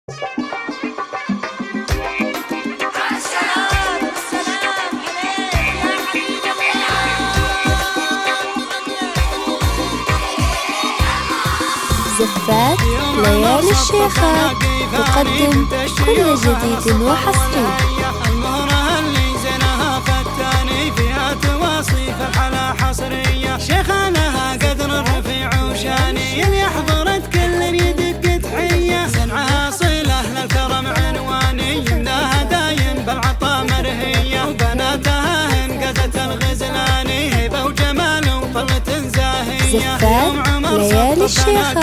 زفات ليالي الشيخات تقدم كل جديد وحصري. المهرة اللي زينها فتاني فيها تواصيف الحلا حصرية، شيخانها قدر الرفيع وشاني اللي حضرت كل يدق تحية، صنعها صلة للكرم عنواني يمناها دايم بالعطا مرهية، وبناتها انقذت الغزلاني هيبة وجمال وطلة زاهية. زفات ليالي الشيخات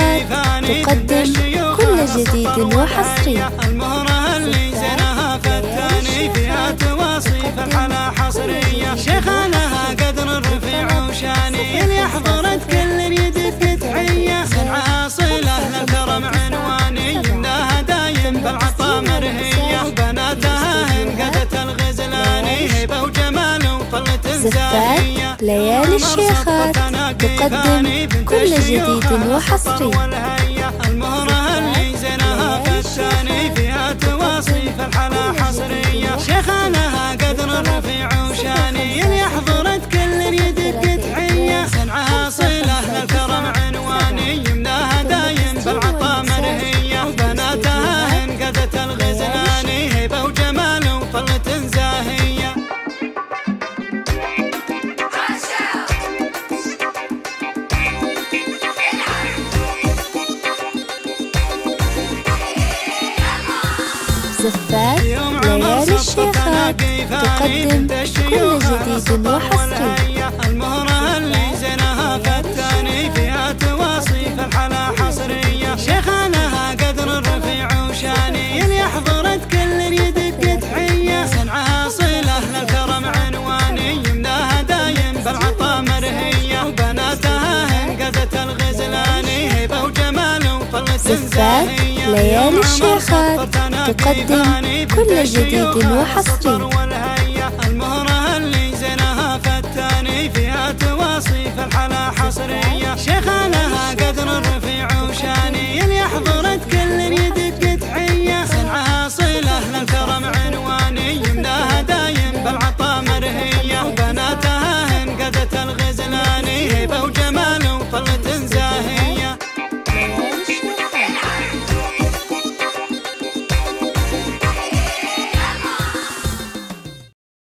تقدم كل جديد وحصري. المهرة اللي زينها فتاني فيها تواصيف الحلا حصرية، شيخانها قدر الرفيع وشاني اللي حضرت كل يدق تحية، صنعها صلة للكرم عنواني يمناها دايم بالعطا مرهية، وبناتها انقذت الغزلاني هيبة وجمال وطلة زاهية. زفات ليالي الشيخات تقدم كل جديد وحصري. المهرة اللي زينها فتاني فيها تواصيف الحلا حصرية، شيخانها قدر الرفيع وشاني اللي حضرت كل يدق تحية، صنعها صلة للكرم عنواني يمناها دايم بالعطا مرهية، وبناتها انقذت الغزلاني هيبة وجمال وطلة زاهية. زفات ليالي الشيخات تقدم كل جديد وحصري. المهرة اللي زينها فتاني فيها تواصيف الحلا حصرية، شيخانها قدر الرفيع وشاني اللي حضرت كل يدق تحية، صنعها صلة للكرم عنواني يمناها دايم بالعطا مرهية، وبناتها انقذت الغزلاني هيبة وجمال وطلة زاهية. ليالي الشيخات تقدم كل جديد وحصري. المهرة اللي زينها فتاني فيها تواصيف الحلا حصرية،